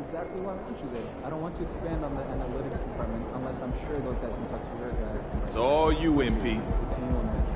Exactly why I want you there. I don't want to expand on the analytics department unless I'm sure those guys can talk to your guys. It's all you, MP. Anyone mentioned.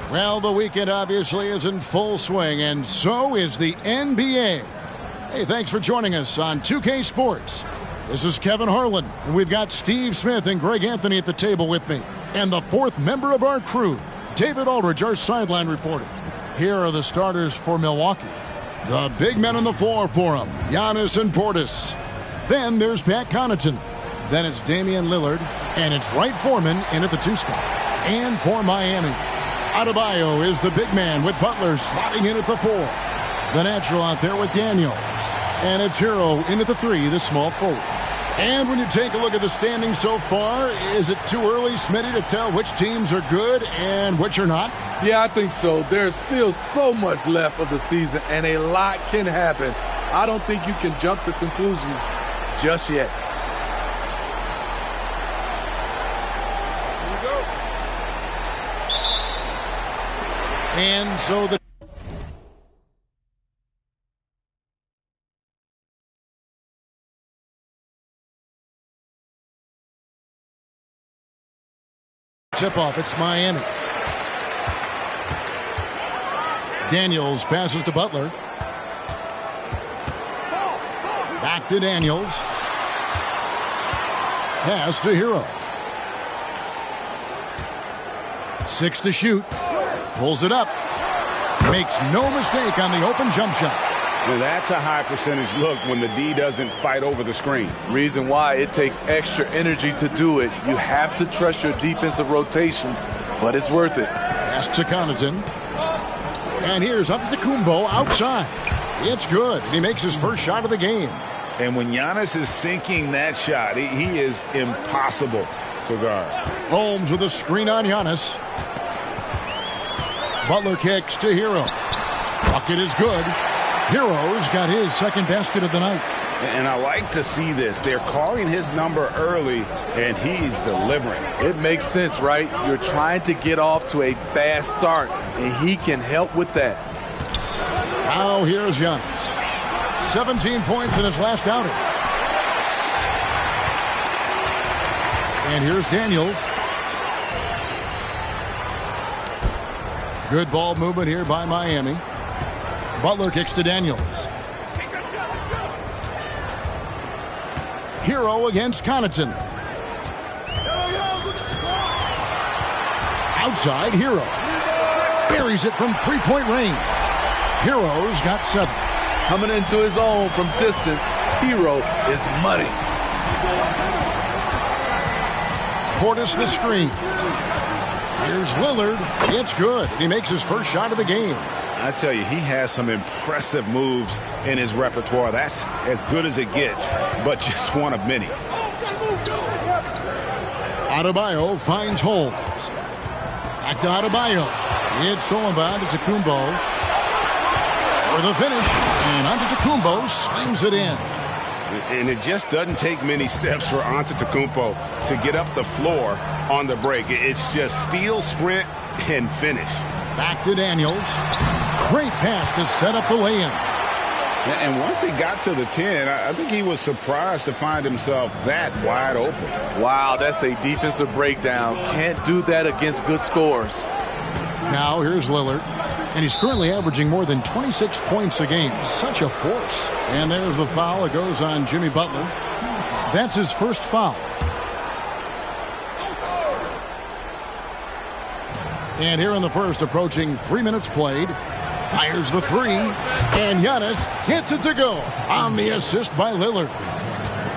Well, the weekend obviously is in full swing, and so is the NBA. Hey, thanks for joining us on 2K Sports. This is Kevin Harlan, and we've got Steve Smith and Greg Anthony at the table with me. And the fourth member of our crew, David Aldridge, our sideline reporter. Here are the starters for Milwaukee. The big men on the floor for them, Giannis and Portis. Then there's Pat Connaughton. Then it's Damian Lillard, and it's Wright Foreman in at the 2 spot. And for Miami, Adebayo is the big man with Butler slotting in at the 4. The natural out there with Daniels. And it's Hero in at the 3, the small forward. And when you take a look at the standings so far, is it too early, Smitty, to tell which teams are good and which are not? Yeah, I think so. There's still so much left of the season, and a lot can happen. I don't think you can jump to conclusions just yet. And so the tip-off, it's Miami. Daniels passes to Butler. Back to Daniels. Pass to Hero. 6 to shoot. Pulls it up. Makes no mistake on the open jump shot. Well, that's a high percentage look when the D doesn't fight over the screen. Reason why it takes extra energy to do it. You have to trust your defensive rotations, but it's worth it. Pass to Connaughton. And here's Antetokounmpo outside. It's good. He makes his first shot of the game. And when Giannis is sinking that shot, he is impossible to guard. Holmes with a screen on Giannis. Butler kicks to Hero. Bucket is good. Hero's got his second basket of the night. And I like to see this. They're calling his number early, and he's delivering. It makes sense, right? You're trying to get off to a fast start, and he can help with that. Now here's Giannis. 17 points in his last outing. And here's Daniels. Good ball movement here by Miami. Butler kicks to Daniels. Hero against Connaughton. Outside, Hero. Buries it from three-point range. Hero's got 7. Coming into his own from distance, Hero is money. Portis the screen. Here's Lillard. It's good. He makes his first shot of the game. I tell you, he has some impressive moves in his repertoire. That's as good as it gets, but just one of many. Adebayo finds Holmes. Back to Adebayo. It's stolen by Antetokounmpo. For the finish, and Antetokounmpo slams it in. And it just doesn't take many steps for Antetokounmpo to get up the floor on the break. It's just steal, sprint, and finish. Back to Daniels. Great pass to set up the lay-in. And once he got to the 10, I think he was surprised to find himself that wide open. Wow, that's a defensive breakdown. Can't do that against good scores. Now here's Lillard. And he's currently averaging more than 26 points a game. Such a force. And there's the foul. It goes on Jimmy Butler. That's his first foul. And here in the first, approaching 3 minutes played. Fires the three. And Giannis gets it to go on the assist by Lillard.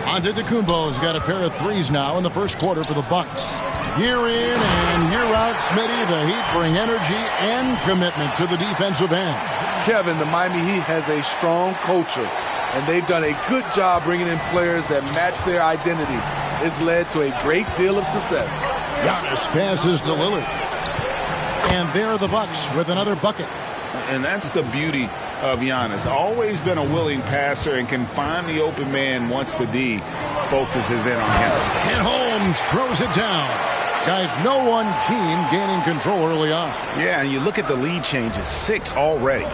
Antetokounmpo's got a pair of threes now in the first quarter for the Bucks. Year in and year out, Smitty, the Heat bring energy and commitment to the defensive end. Kevin, the Miami Heat has a strong culture, and they've done a good job bringing in players that match their identity. It's led to a great deal of success. Giannis passes to Lillard. And there are the Bucks with another bucket. And that's the beauty of Giannis. Always been a willing passer and can find the open man once the D focuses in on him. And Holmes throws it down. Guys, no one team gaining control early on. Yeah, and you look at the lead changes, 6 already.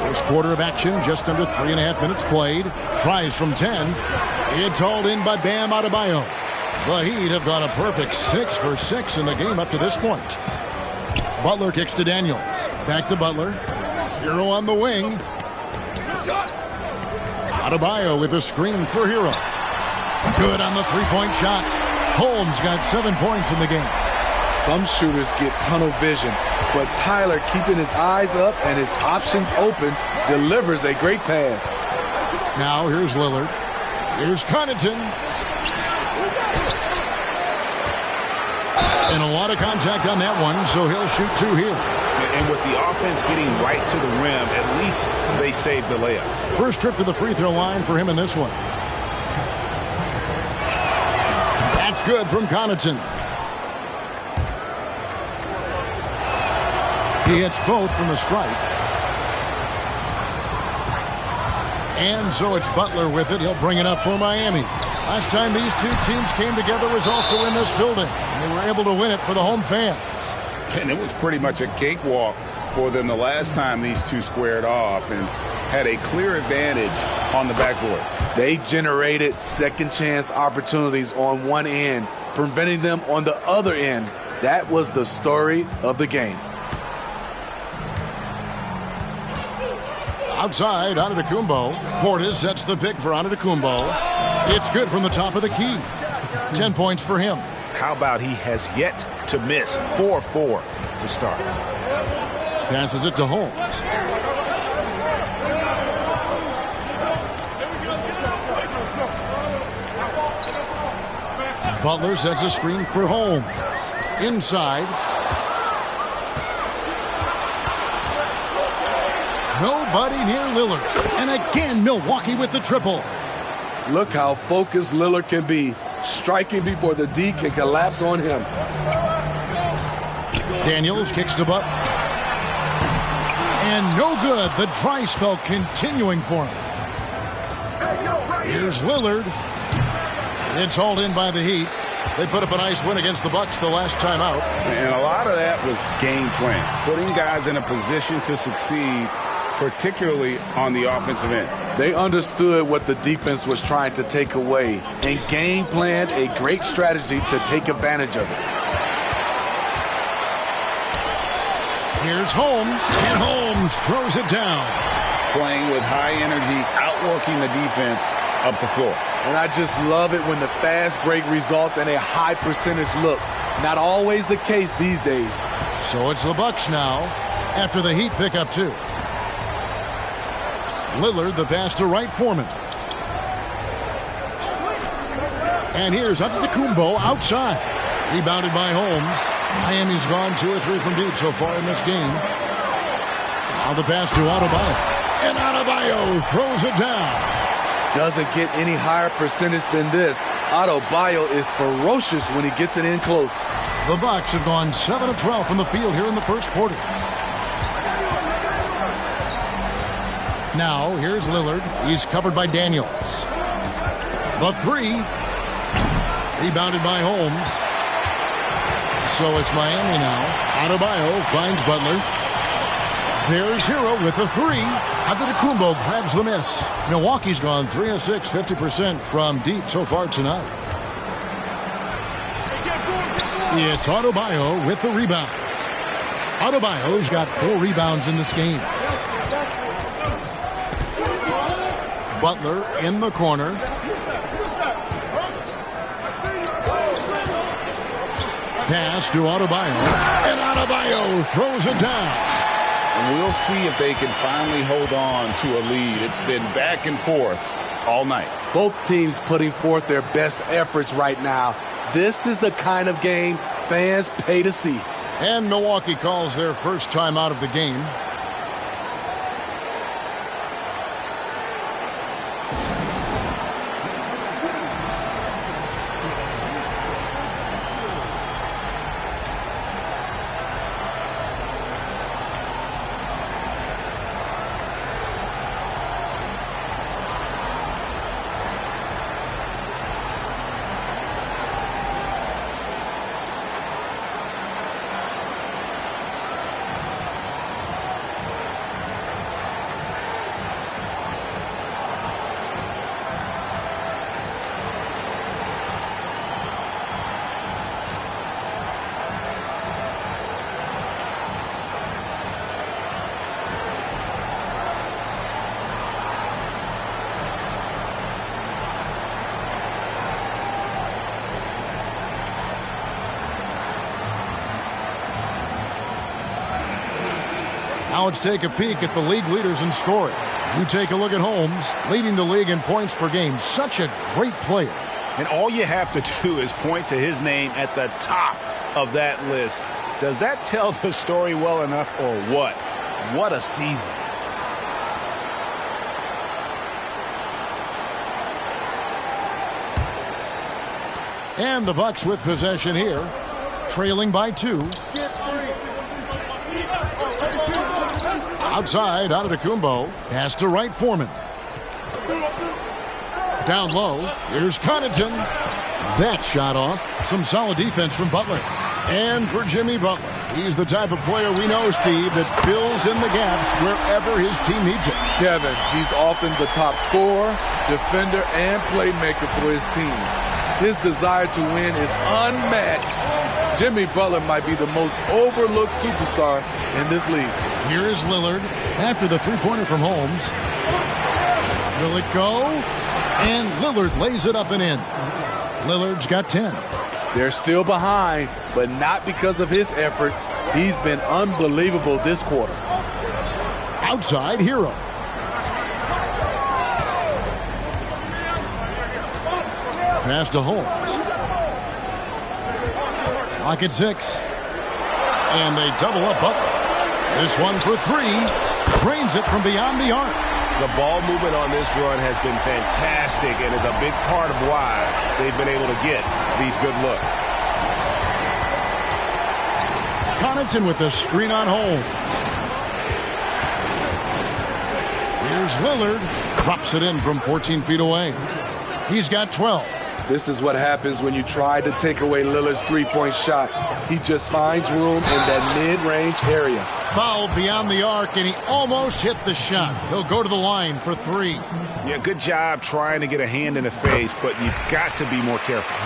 First quarter of action, just under 3.5 minutes played. Tries from 10. It's hauled in by Bam Adebayo. The Heat have got a perfect 6 for 6 in the game up to this point. Butler kicks to Daniels. Back to Butler. Hero on the wing. Adebayo with a screen for Hero. Good on the three-point shot. Holmes got 7 points in the game. Some shooters get tunnel vision, but Tyler, keeping his eyes up and his options open, delivers a great pass. Now here's Lillard. Here's Connaughton. And a lot of contact on that one, so he'll shoot 2 here. And with the offense getting right to the rim, at least they saved the layup. First trip to the free throw line for him in this one. That's good from Connaughton. He hits both from the stripe. And so it's Butler with it. He'll bring it up for Miami. Last time these two teams came together was also in this building. They were able to win it for the home fans. And it was pretty much a cakewalk for them the last time these two squared off and had a clear advantage on the backboard. They generated second chance opportunities on one end, preventing them on the other end. That was the story of the game. Outside, Antetokounmpo. Portis sets the pick for Antetokounmpo. It's good from the top of the key. 10 points for him. How about he has yet to miss? 4-4 to start. Passes it to Holmes. Butler sets a screen for Holmes. Inside. Nobody near Lillard. And again, Milwaukee with the triple. Look how focused Lillard can be, striking before the D can collapse on him. Daniels kicks to Butler. And no good. The dry spell continuing for him. Here's Lillard. It's hauled in by the Heat. They put up a nice win against the Bucks the last time out. And a lot of that was game plan. Putting guys in a position to succeed, particularly on the offensive end. They understood what the defense was trying to take away and game planned a great strategy to take advantage of it. Here's Holmes, and Holmes throws it down. Playing with high energy, outworking the defense up the floor. And I just love it when the fast break results in a high percentage look. Not always the case these days. So it's the Bucks now after the Heat pick up 2. Lillard, the pass to Wright Foreman. And here's Antetokounmpo outside. Rebounded by Holmes. Miami's gone 2 or 3 from deep so far in this game. Now the pass to Adebayo. And Adebayo throws it down. Doesn't get any higher percentage than this. Adebayo is ferocious when he gets it in close. The Bucks have gone 7 of 12 from the field here in the first quarter. Now, here's Lillard. He's covered by Daniels. The 3. Rebounded by Holmes. So it's Miami now. Adebayo finds Butler. There's Hero with the 3. Antetokounmpo grabs the miss. Milwaukee's gone 3 of 6, 50% from deep so far tonight. It's Adebayo with the rebound. Adebayo's got 4 rebounds in this game. Butler in the corner. Pass to Adebayo. And Adebayo throws it down. We'll see if they can finally hold on to a lead. It's been back and forth all night. Both teams putting forth their best efforts right now. This is the kind of game fans pay to see. And Milwaukee calls their first time out of the game. Now let's take a peek at the league leaders in scoring. You take a look at Holmes, leading the league in points per game. Such a great player. And all you have to do is point to his name at the top of that list. Does that tell the story well enough or what? What a season. And the Bucks with possession here, trailing by 2. Outside, Antetokounmpo. Pass to Wright Foreman. Down low, here's Connaughton. That shot off. Some solid defense from Butler. And for Jimmy Butler, he's the type of player we know, Steve, that fills in the gaps wherever his team needs it. Kevin, he's often the top scorer, defender, and playmaker for his team. His desire to win is unmatched. Jimmy Butler might be the most overlooked superstar in this league. Here is Lillard after the three-pointer from Holmes. Will it go? And Lillard lays it up and in. Lillard's got 10. They're still behind, but not because of his efforts. He's been unbelievable this quarter. Outside, Hero. Pass to Holmes. Lock at 6. And they double up Butler. This one for 3. Drains it from beyond the arc. The ball movement on this run has been fantastic and is a big part of why they've been able to get these good looks. Connaughton with the screen on Holmes. Here's Lillard. Drops it in from 14 feet away. He's got 12. This is what happens when you try to take away Lillard's three-point shot. He just finds room in that mid-range area. Fouled beyond the arc, and he almost hit the shot. He'll go to the line for 3. Yeah, good job trying to get a hand in the face, but you've got to be more careful.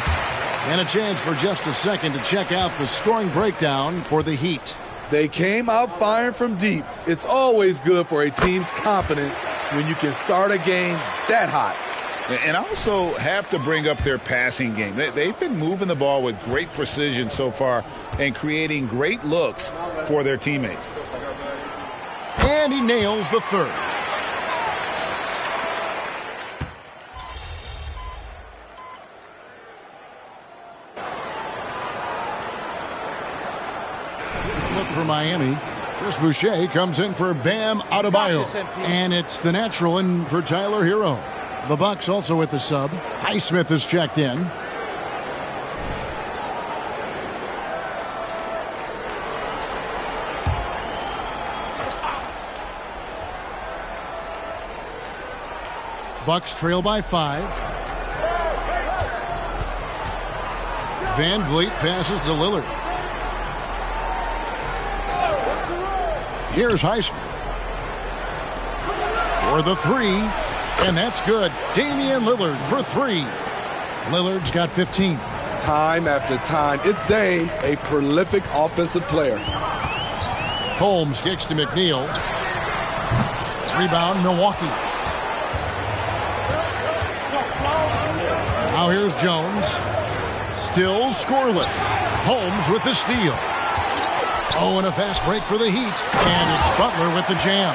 And a chance for just a second to check out the scoring breakdown for the Heat. They came out firing from deep. It's always good for a team's confidence when you can start a game that hot. And also have to bring up their passing game. They've been moving the ball with great precision so far and creating great looks for their teammates. And he nails the third. for Miami. Chris Boucher comes in for Bam Adebayo. And it's the natural in for Tyler Hero. The Bucks also with the sub. Highsmith is checked in. Bucks trail by 5. Van Vliet passes to Lillard. Here's Highsmith for the 3, and that's good. Damian Lillard for 3. Lillard's got 15. Time after time, it's Dame, a prolific offensive player. Holmes kicks to McNeil. Rebound, Milwaukee. Now here's Jones. Still scoreless. Holmes with the steal. Oh, and a fast break for the Heat. And it's Butler with the jam.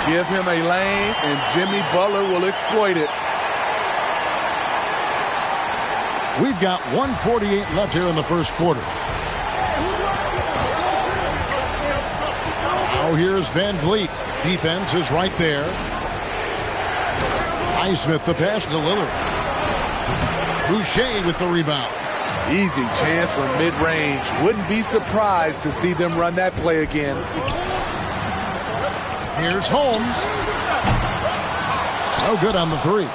Give him a lane, and Jimmy Butler will exploit it. We've got 1:48 left here in the first quarter. Now here's Van Vliet. Defense is right there. Highsmith the pass to Lillard. Boucher with the rebound. Easy chance for mid-range. Wouldn't be surprised to see them run that play again. Here's Holmes. No good on the 3.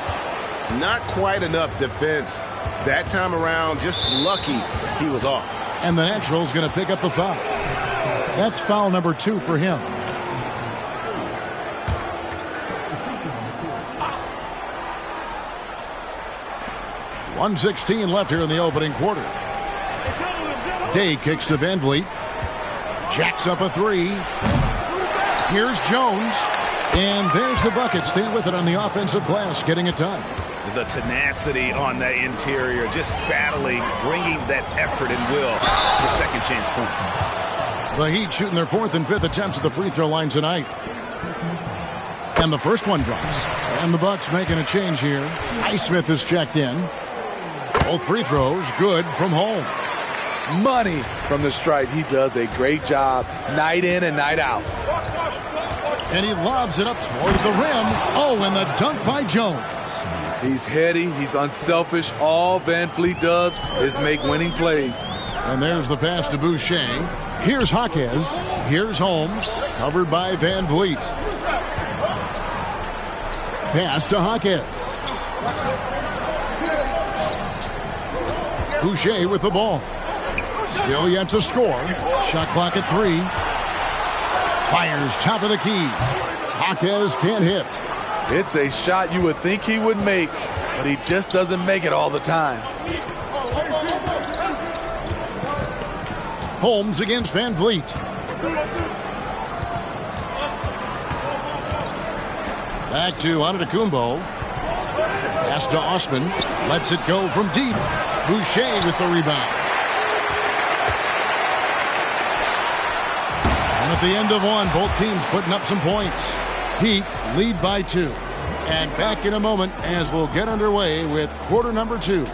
Not quite enough defense. That time around, just lucky he was off. And the natural's going to pick up the foul. That's foul number 2 for him. .116 left here in the opening quarter. Day kicks to Van Vliet. Jacks up a 3. Here's Jones. And there's the bucket. Stay with it on the offensive glass, getting it done. The tenacity on that interior, just battling, bringing that effort and will for second chance points. The Heat shooting their 4th and 5th attempts at the free throw line tonight. And the first one drops. And the Bucks making a change here. Highsmith is checked in. Both free throws good from Holmes. Money from the stripe. He does a great job night in and night out. And he lobs it up toward the rim. Oh, and the dunk by Jones. He's heady. He's unselfish. All Van Vliet does is make winning plays. And there's the pass to Boucher. Here's Jaquez. Here's Holmes. Covered by Van Vliet. Pass to Jaquez. Boucher with the ball. Still yet to score. Shot clock at 3. Fires top of the key. Jaquez can't hit. It's a shot you would think he would make, but he just doesn't make it all the time. Holmes against Van Vliet. Back to Antetokounmpo. Pass to Osman. Lets it go from deep. Boucher with the rebound. And at the end of one, both teams putting up some points. Heat lead by 2. And back in a moment as we'll get underway with quarter number 2.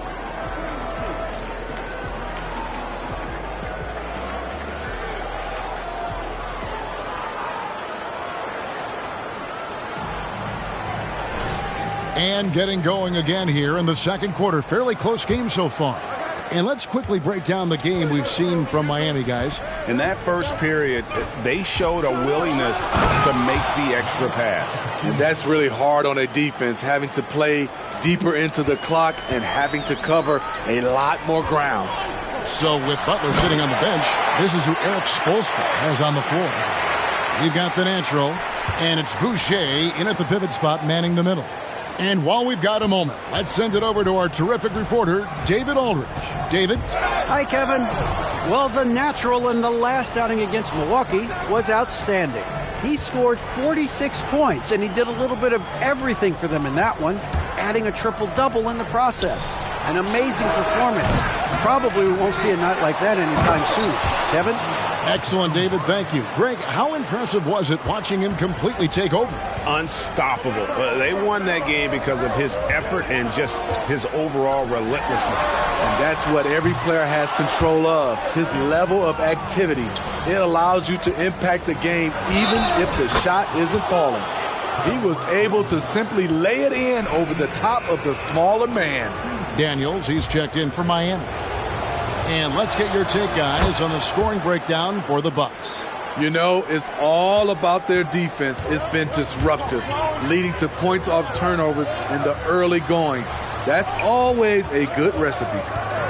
And getting going again here in the second quarter. Fairly close game so far. And let's quickly break down the game we've seen from Miami, guys. In that first period, they showed a willingness to make the extra pass. And that's really hard on a defense, having to play deeper into the clock and having to cover a lot more ground. So with Butler sitting on the bench, this is who Eric Spoelstra has on the floor. You've got the natural, and it's Boucher in at the pivot spot, manning the middle. And while we've got a moment, let's send it over to our terrific reporter, David Aldridge. David? Hi, Kevin. Well, the natural in the last outing against Milwaukee was outstanding. He scored 46 points, and he did a little bit of everything for them in that one, adding a triple-double in the process. An amazing performance. Probably won't see a night like that anytime soon. Kevin? Excellent, David. Thank you. Greg, how impressive was it watching him completely take over? Unstoppable. They won that game because of his effort and just his overall relentlessness. And that's what every player has control of, his level of activity. It allows you to impact the game even if the shot isn't falling. He was able to simply lay it in over the top of the smaller man. Daniels, he's checked in for Miami. And let's get your take, guys, on the scoring breakdown for the Bucks. You know, it's all about their defense. It's been disruptive, leading to points off turnovers in the early going. That's always a good recipe.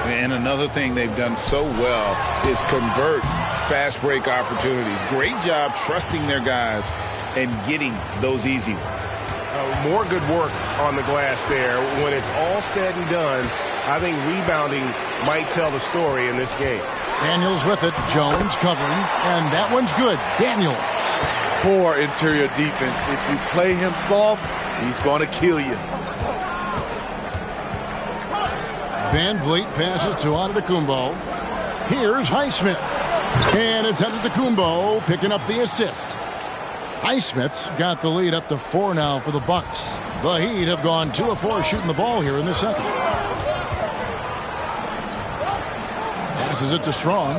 And another thing they've done so well is convert fast break opportunities. Great job trusting their guys and getting those easy ones. More good work on the glass there. When it's all said and done, I think rebounding might tell the story in this game. Daniels with it. Jones covering. And that one's good. Daniels. Poor interior defense. If you play him soft, he's going to kill you. Van Vliet passes to Antetokounmpo. Here's Highsmith. And it's Antetokounmpo picking up the assist. Highsmith's got the lead up to 4 now for the Bucks. The Heat have gone 2 of 4 shooting the ball here in the second. Passes it to Strong.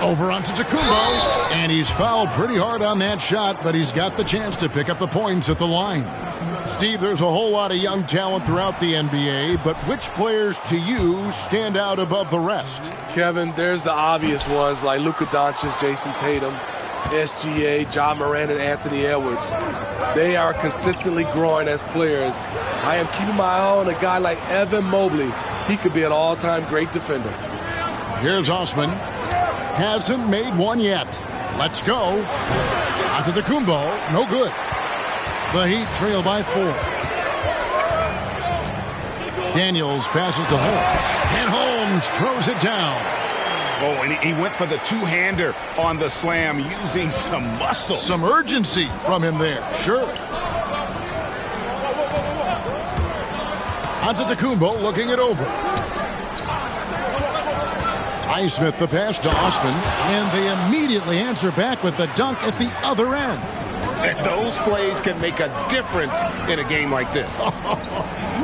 Over onto Antetokounmpo. And he's fouled pretty hard on that shot, but he's got the chance to pick up the points at the line. Steve, there's a whole lot of young talent throughout the NBA, but which players to you stand out above the rest? Kevin, there's the obvious ones like Luka Doncic, Jason Tatum, SGA, John Moran, and Anthony Edwards. They are consistently growing as players. I am keeping my eye on a guy like Evan Mobley. He could be an all-time great defender. Here's Osman. Hasn't made one yet. Let's go. Antetokounmpo, no good. The Heat trail by 4. Daniels passes to Holmes. And Holmes throws it down. Oh, and he went for the two-hander on the slam using some muscle. Some urgency from him there, sure. Antetokounmpo looking it over. Highsmith the pass to Osman, and they immediately answer back with the dunk at the other end. And those plays can make a difference in a game like this.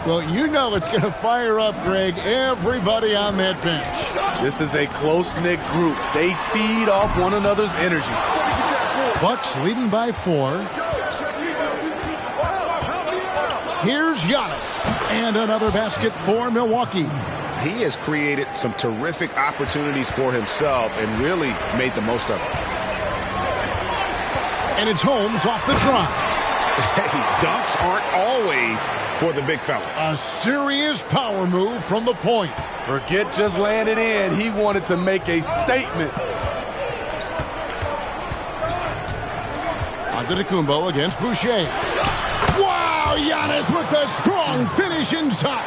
Well, you know it's going to fire up, Greg, everybody on that bench. This is a close-knit group. They feed off one another's energy. Bucks leading by 4. Here's Giannis. And another basket for Milwaukee. He has created some terrific opportunities for himself and really made the most of it. And it's Holmes off the drive. Hey, dunks aren't always for the big fellas. A serious power move from the point. Forget just laying it in. He wanted to make a statement. Antetokounmpo against Boucher. Wow, Giannis with a strong finish inside.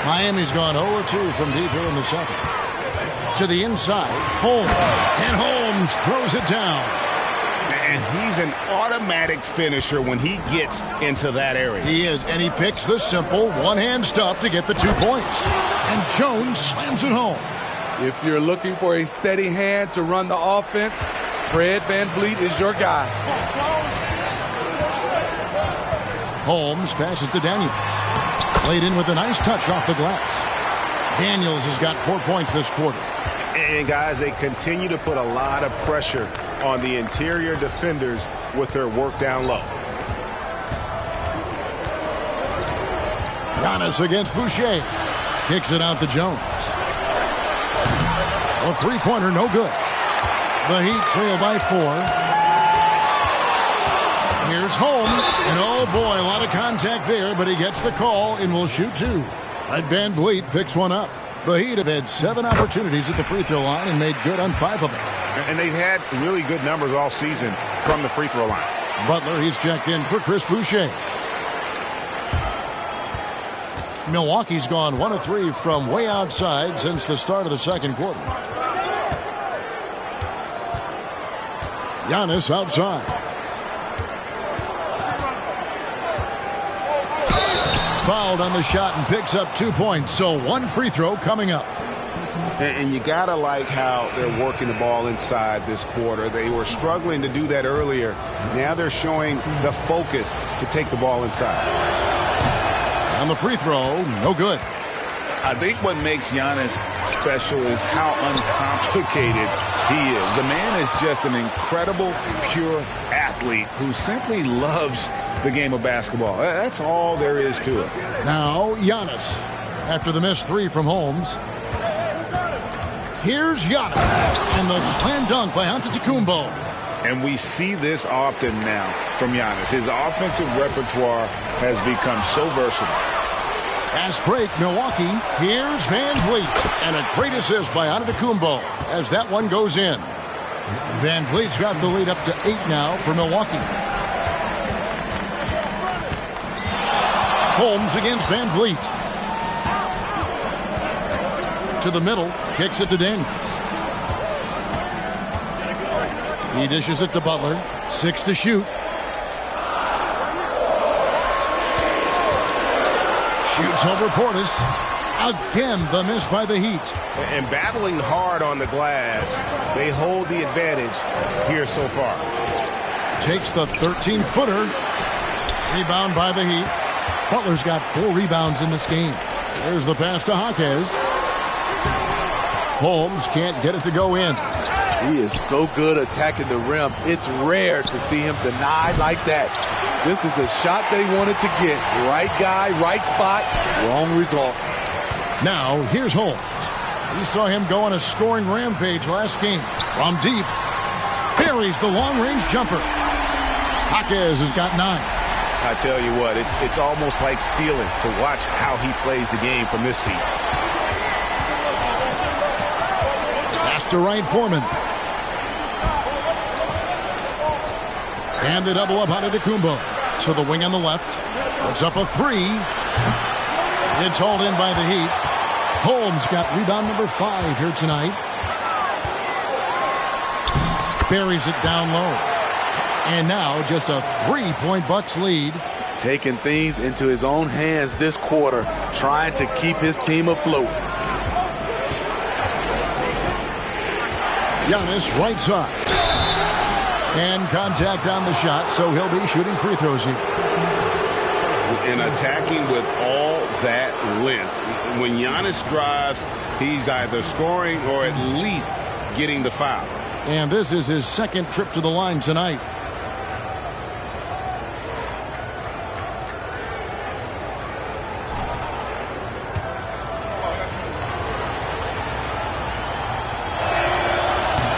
Miami's gone 0-2 from deep here in the second. To the inside, Holmes. And Holmes throws it down. And he's an automatic finisher when he gets into that area. He is, and he picks the simple one-hand stuff to get the 2 points. And Jones slams it home. If you're looking for a steady hand to run the offense, Fred VanVleet is your guy. Holmes passes to Daniels. Laid in with a nice touch off the glass. Daniels has got 4 points this quarter. And guys, they continue to put a lot of pressure on the interior defenders with their work down low. Giannis against Boucher. Kicks it out to Jones. A three-pointer, no good. The Heat trail by 4. Here's Holmes. And oh boy, a lot of contact there, but he gets the call and will shoot 2. Fred VanVleet picks one up. The Heat have had 7 opportunities at the free throw line and made good on 5 of them. And they've had really good numbers all season from the free throw line. Butler, he's checked in for Chris Boucher. Milwaukee's gone 1 of 3 from way outside since the start of the second quarter. Giannis outside. Fouled on the shot and picks up 2 points, so 1 free throw coming up. And you got to like how they're working the ball inside this quarter. They were struggling to do that earlier. Now they're showing the focus to take the ball inside. And the free throw, no good. I think what makes Giannis special is how uncomplicated he is. The man is just an incredible, pure athlete who simply loves the game of basketball. That's all there is to it. Now, Giannis, after the missed three from Holmes. Here's Giannis, and the slam dunk by Antetokounmpo. And we see this often now from Giannis. His offensive repertoire has become so versatile. Fast break, Milwaukee. Here's Van Vliet, and a great assist by Antetokounmpo as that one goes in. Van Vliet's got the lead up to 8 now for Milwaukee. Holmes against Van Vliet. To the middle, kicks it to Daniels. He dishes it to Butler. 6 to shoot. Shoots over Portis. Again, the miss by the Heat. And battling hard on the glass, they hold the advantage here so far. Takes the 13-footer. Rebound by the Heat. Butler's got 4 rebounds in this game. There's the pass to Jaquez. Holmes can't get it to go in. He is so good attacking the rim. It's rare to see him denied like that. This is the shot they wanted to get. Right guy, right spot, wrong result. Now, here's Holmes. We saw him go on a scoring rampage last game. From deep, buries the long-range jumper. Jaquez has got 9. I tell you what, it's almost like stealing to watch how he plays the game from this seat. Pass to right, Foreman. And the double up on Antetokounmpo. To the wing on the left. Puts up a 3. It's hauled in by the Heat. Holmes got rebound number 5 here tonight. Buries it down low. And now just a 3-point Bucks lead. Taking things into his own hands this quarter, trying to keep his team afloat. Giannis right side. And contact on the shot, so he'll be shooting free throws here. And attacking with all that length. When Giannis drives, he's either scoring or at least getting the foul. And this is his second trip to the line tonight.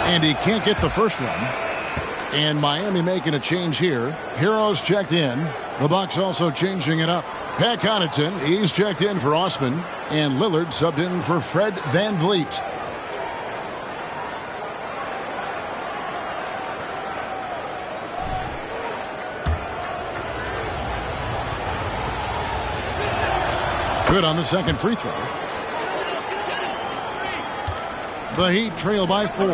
And he can't get the first one. And Miami making a change here. Heroes checked in. The Bucks also changing it up. Pat Connaughton, he's checked in for Osman. And Lillard subbed in for Fred Van Vliet. Good on the second free throw. The Heat trail by 4.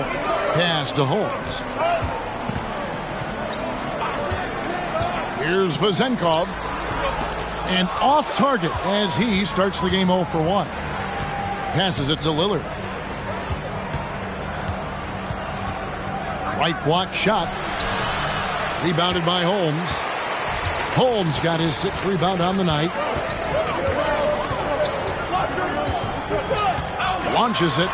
Pass to Holmes. Here's Vezenkov. And off target as he starts the game 0 for 1. Passes it to Lillard. Right block shot. Rebounded by Holmes. Holmes got his 6th rebound on the night. Launches it.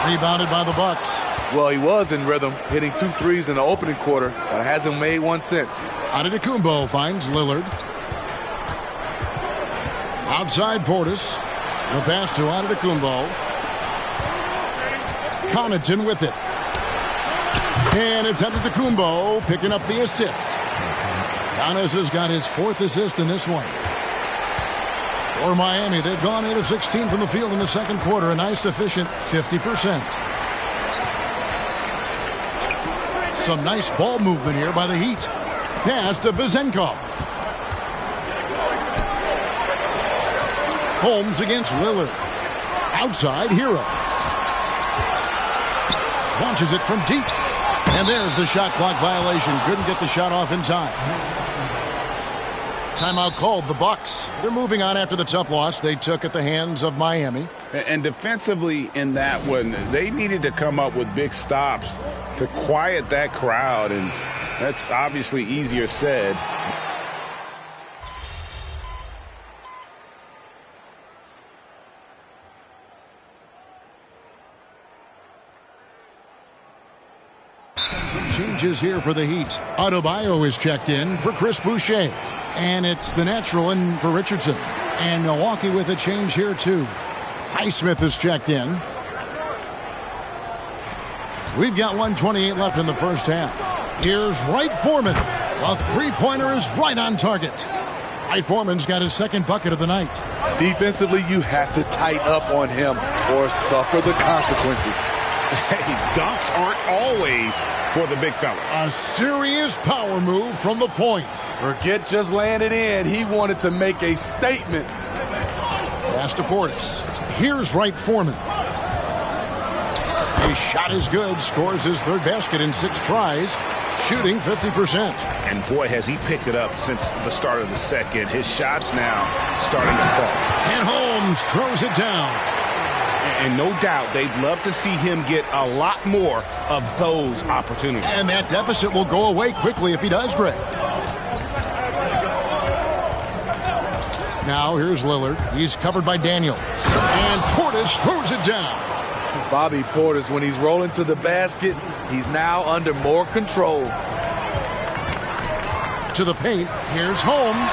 Rebounded by the Bucks. Well, he was in rhythm, hitting 2 threes in the opening quarter, but hasn't made one since. Antetokounmpo finds Lillard. Outside Portis. The pass to Antetokounmpo. Connaughton with it. And it's Antetokounmpo picking up the assist. Giannis has got his 4th assist in this one. For Miami, they've gone 8 of 16 from the field in the second quarter. A nice, efficient 50%. Some nice ball movement here by the Heat. Pass to Vezenkov. Holmes against Lillard. Outside, Hero. Launches it from deep. And there's the shot clock violation. Couldn't get the shot off in time. Timeout called, the Bucks. They're moving on after the tough loss they took at the hands of Miami. And defensively in that one, they needed to come up with big stops to quiet that crowd, and that's obviously easier said. Some changes here for the Heat. Adebayo is checked in for Chris Boucher. And it's the natural in for Richardson. And Milwaukee with a change here, too. Highsmith is checked in. We've got 1:28 left in the first half. Here's Wright Foreman. A three-pointer is right on target. Wright Foreman's got his second bucket of the night. Defensively, you have to tighten up on him or suffer the consequences. Hey, dunks aren't always for the big fella. A serious power move from the point. Forget just laying it in. He wanted to make a statement. Pass to Portis. Here's Wright Foreman. His shot is good. Scores his third basket in 6 tries. Shooting 50%. And boy, has he picked it up since the start of the second. His shot's now starting to fall. And Holmes throws it down. And no doubt they'd love to see him get a lot more of those opportunities. And that deficit will go away quickly if he does, Greg. Now here's Lillard. He's covered by Daniels. And Portis throws it down. Bobby Portis, when he's rolling to the basket, he's now under more control. To the paint. Here's Holmes.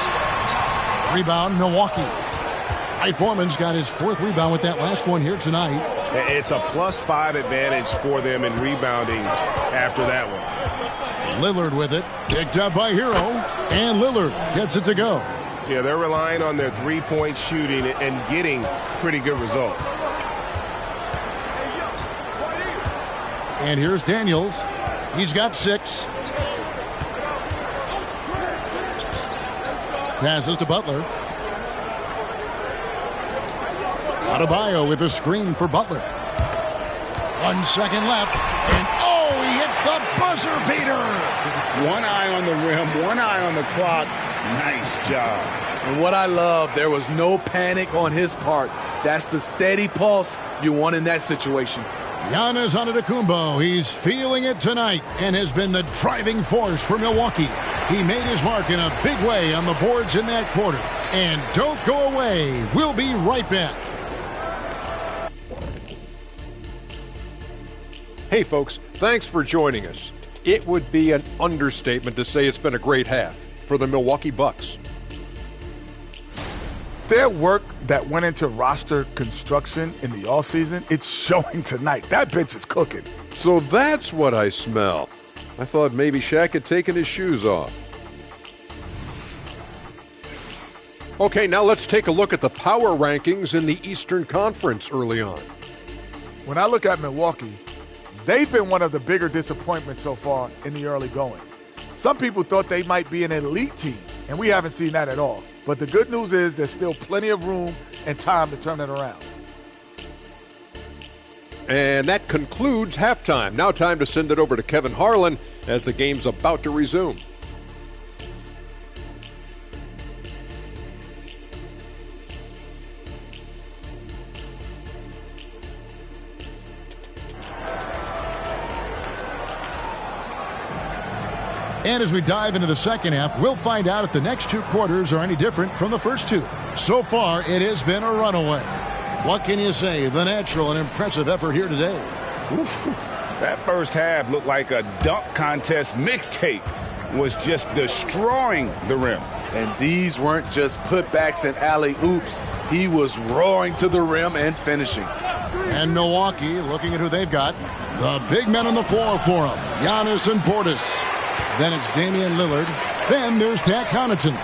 Rebound, Milwaukee. Wright Foreman's got his 4th rebound with that last one here tonight. It's a +5 advantage for them in rebounding after that one. Lillard with it. Picked up by Hero. And Lillard gets it to go. Yeah, they're relying on their three-point shooting and getting pretty good results. And here's Daniels. He's got 6. Passes to Butler. Adebayo with a screen for Butler. 1 second left. And oh, he hits the buzzer beater. One eye on the rim, one eye on the clock. Nice job. And what I love, there was no panic on his part. That's the steady pulse you want in that situation. Giannis Antetokounmpo, he's feeling it tonight and has been the driving force for Milwaukee. He made his mark in a big way on the boards in that quarter. And don't go away. We'll be right back. Hey folks, thanks for joining us. It would be an understatement to say it's been a great half for the Milwaukee Bucks. Their work that went into roster construction in the offseason, it's showing tonight. That bench is cooking. So that's what I smell. I thought maybe Shaq had taken his shoes off. Okay, now let's take a look at the power rankings in the Eastern Conference early on. When I look at Milwaukee, they've been one of the bigger disappointments so far in the early goings. Some people thought they might be an elite team, and we haven't seen that at all. But the good news is there's still plenty of room and time to turn it around. And that concludes halftime. Now time to send it over to Kevin Harlan as the game's about to resume. And as we dive into the second half, we'll find out if the next 2 quarters are any different from the first 2. So far, it has been a runaway. What can you say? The natural and impressive effort here today. Oof. That first half looked like a dunk contest mixtape. Was just destroying the rim. And these weren't just putbacks and alley-oops. He was roaring to the rim and finishing. And Milwaukee, looking at who they've got, the big men on the floor for them, Giannis and Portis. Then it's Damian Lillard. Then there's Pat Connaughton.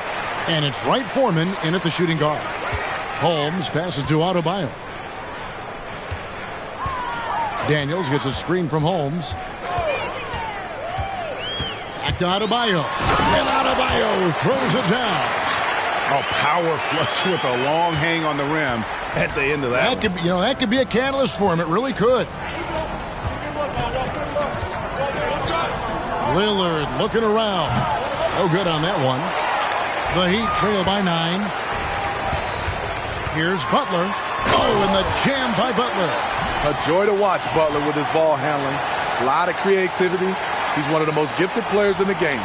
And it's Wright Foreman in at the shooting guard. Holmes passes to Adebayo. Daniels gets a screen from Holmes. Back to Adebayo. And Adebayo throws it down. A power flush with a long hang on the rim at the end of that. That could be a catalyst for him. It really could. Lillard looking around. No good on that one. The Heat trail by 9. Here's Butler. Oh, and the jam by Butler. A joy to watch Butler with his ball handling. A lot of creativity. He's one of the most gifted players in the game.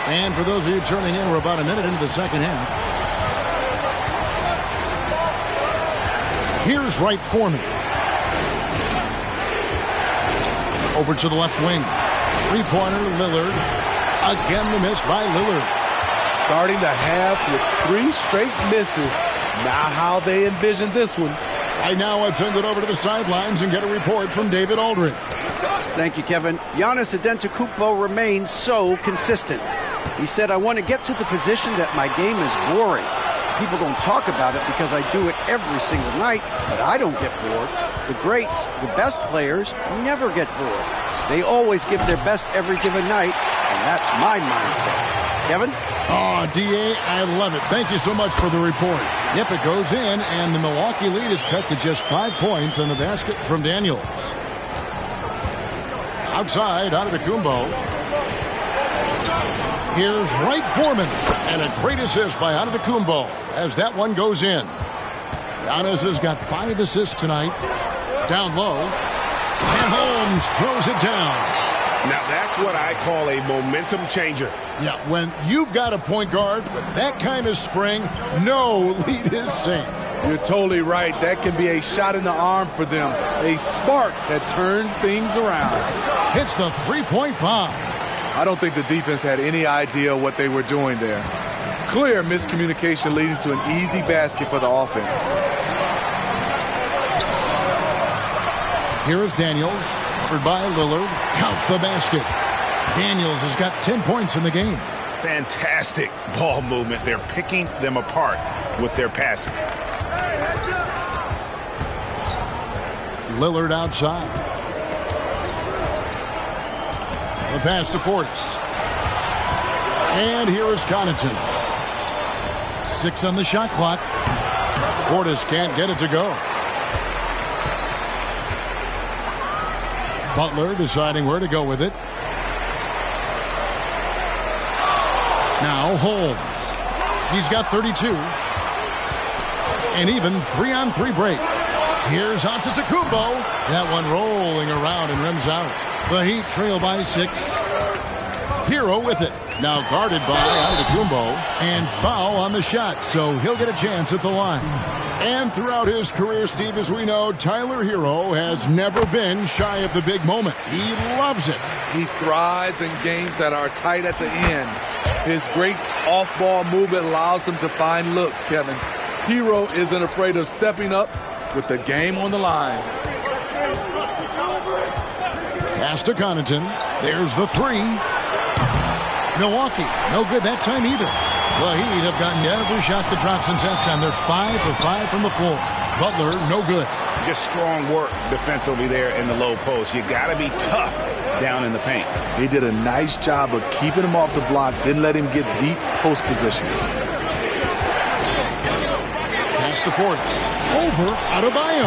And for those of you turning in, we're about a minute into the second half. Here's Wright Foreman. Over to the left wing. Three-pointer, Lillard. Again the miss by Lillard. Starting the half with 3 straight misses. Now how they envision this one. Right now, let's send it over to the sidelines and get a report from David Aldridge. Thank you, Kevin. Giannis Antetokounmpo remains so consistent. He said, I want to get to the position that my game is boring. People don't talk about it because I do it every single night, but I don't get bored. The greats, the best players, never get bored. They always give their best every given night, and that's my mindset. Kevin? Oh, D.A., I love it. Thank you so much for the report. Yep, it goes in, and the Milwaukee lead is cut to just 5 points on the basket from Daniels. Outside, Antetokounmpo. Here's Wright Foreman, and a great assist by Antetokounmpo as that one goes in. Giannis has got 5 assists tonight. Down low, and Holmes throws it down. Now that's what I call a momentum changer. Yeah, when you've got a point guard with that kind of spring, no lead is safe. You're totally right. That can be a shot in the arm for them. A spark that turned things around. Hits the three-point bomb. I don't think the defense had any idea what they were doing there. Clear miscommunication leading to an easy basket for the offense. Here is Daniels, covered by Lillard. Count the basket. Daniels has got 10 points in the game. Fantastic ball movement. They're picking them apart with their passing. Lillard outside. The pass to Portis. And here is Connaughton. 6 on the shot clock. Portis can't get it to go. Butler deciding where to go with it. Now Holmes. He's got 32. And even 3-on-3 break. Here's Antetokounmpo. That one rolling around and rims out. The Heat trail by 6. Hero with it. Now guarded by Antetokounmpo. And foul on the shot, so he'll get a chance at the line. And throughout his career, Steve, as we know, Tyler Hero has never been shy of the big moment. He loves it. He thrives in games that are tight at the end. His great off-ball movement allows him to find looks, Kevin. Hero isn't afraid of stepping up with the game on the line. Pass to Connaughton. There's the 3. Milwaukee, no good that time either. The Heat have gotten every shot that dropped since halftime. They're 5 for 5 from the floor. Butler, no good. Just strong work defensively there in the low post. You got to be tough down in the paint. They did a nice job of keeping him off the block, didn't let him get deep post position. Pass to Portis. Over Adebayo.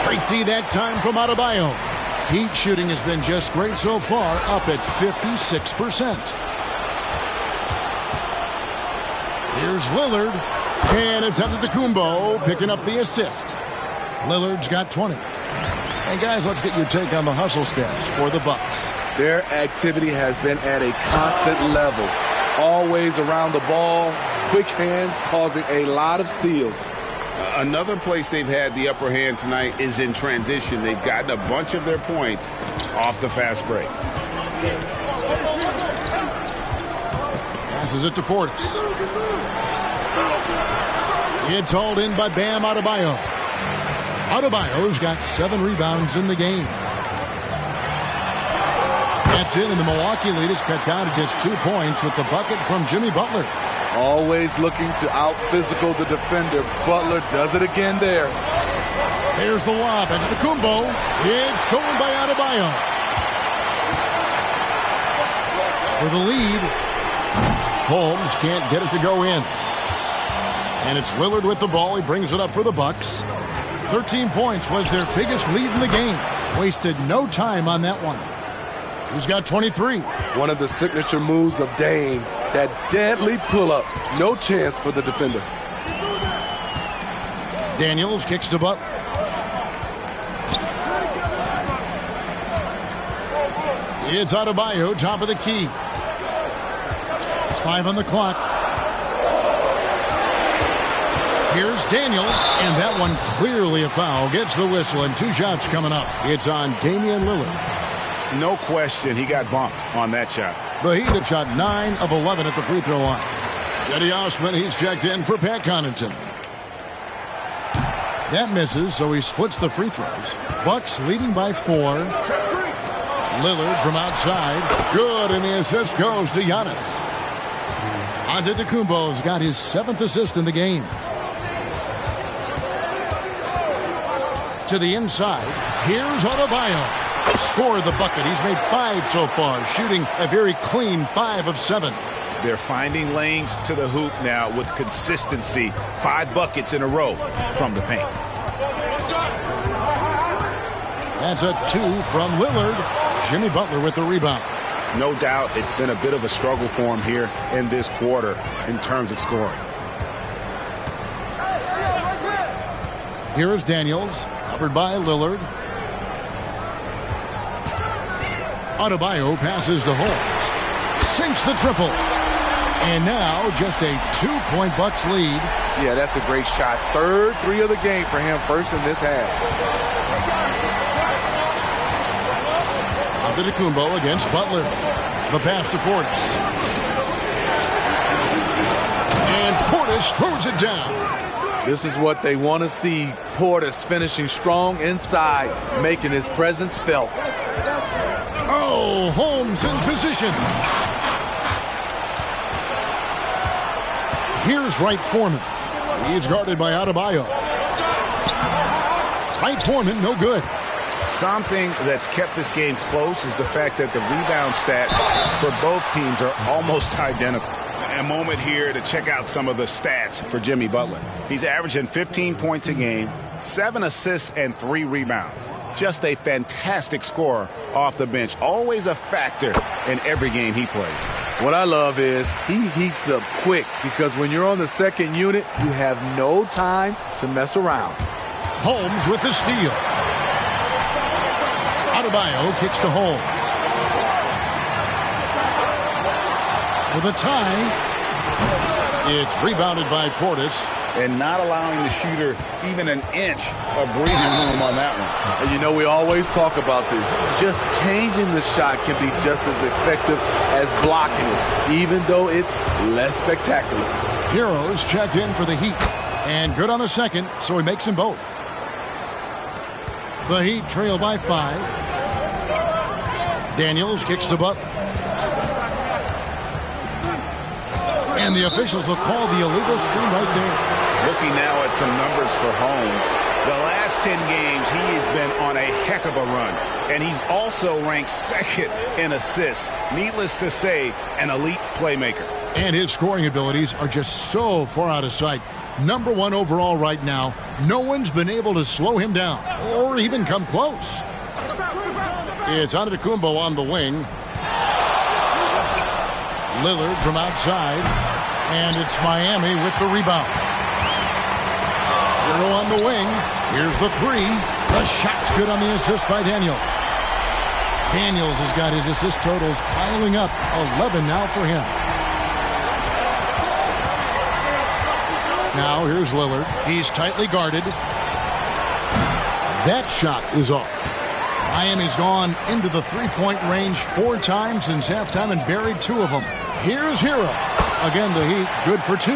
Great D that time from Adebayo. Heat shooting has been just great so far, up at 56%. Here's Lillard, and it's Antetokounmpo picking up the assist. Lillard's got 20. And guys, let's get your take on the hustle stats for the Bucks. Their activity has been at a constant level. Always around the ball, quick hands causing a lot of steals. Another place they've had the upper hand tonight is in transition. They've gotten a bunch of their points off the fast break. Passes it to Portis. It's hauled in by Bam Adebayo. Adebayo's got 7 rebounds in the game. That's it, and the Milwaukee lead is cut down to just 2 points with the bucket from Jimmy Butler. Always looking to out-physical the defender. Butler does it again there. There's the lob into the Kumbo. It's stolen by Adebayo. For the lead, Holmes can't get it to go in. And it's Lillard with the ball. He brings it up for the Bucks. 13 points was their biggest lead in the game. Wasted no time on that one. He's got 23. One of the signature moves of Dame. That deadly pull-up. No chance for the defender. Daniels kicks to Butler. It's Adebayo, top of the key. 5 on the clock. Here's Daniels, and that one clearly a foul. Gets the whistle, and 2 shots coming up. It's on Damian Lillard. No question, he got bumped on that shot. The Heat have shot 9 of 11 at the free throw line. Eddie Osman, he's checked in for Pat Connaughton. That misses, so he splits the free throws. Bucks leading by 4. Lillard from outside. Good, and the assist goes to Giannis. Antetokounmpo's got his 7th assist in the game. To the inside. Here's Adebayo. Scored the bucket. He's made 5 so far, shooting a very clean 5 of 7. They're finding lanes to the hoop now with consistency. 5 buckets in a row from the paint. That's a 2 from Lillard. Jimmy Butler with the rebound. No doubt it's been a bit of a struggle for him here in this quarter in terms of scoring. Here is Daniels, covered by Lillard. Adebayo passes to Holmes. Sinks the triple. And now just a 2-point Bucks lead. Yeah, that's a great shot. 3rd 3 of the game for him, first in this half. Antetokounmpo against Butler. The pass to Portis. And Portis throws it down. This is what they want to see. Portis finishing strong inside, making his presence felt. Oh, Holmes in position. Here's Wright Foreman. He's guarded by Adebayo. Wright Foreman, no good. Something that's kept this game close is the fact that the rebound stats for both teams are almost identical. A moment here to check out some of the stats for Jimmy Butler. He's averaging 15 points a game, 7 assists, and 3 rebounds. Just a fantastic scorer off the bench. Always a factor in every game he plays. What I love is he heats up quick because when you're on the second unit, you have no time to mess around. Holmes with the steal. Adebayo kicks to Holmes. For the tie. It's rebounded by Portis. And not allowing the shooter even an inch of breathing room on that one. And you know, we always talk about this. Just changing the shot can be just as effective as blocking it, even though it's less spectacular. Heroes checked in for the Heat. And good on the second, so he makes them both. The Heat trail by 5. Daniels kicks to Butler. And the officials will call the illegal screen right there. Looking now at some numbers for Holmes. The last 10 games, he has been on a heck of a run. And he's also ranked 2nd in assists. Needless to say, an elite playmaker. And his scoring abilities are just so far out of sight. Number 1 overall right now. No one's been able to slow him down or even come close. It's Antetokounmpo on the wing. Lillard from outside. And it's Miami with the rebound. Hero on the wing. Here's the 3. The shot's good on the assist by Daniels. Daniels has got his assist totals piling up. 11 now for him. Now here's Lillard. He's tightly guarded. That shot is off. Miami's gone into the 3-point range 4 times since halftime and buried 2 of them. Here's Hero. Again, the Heat good for 2.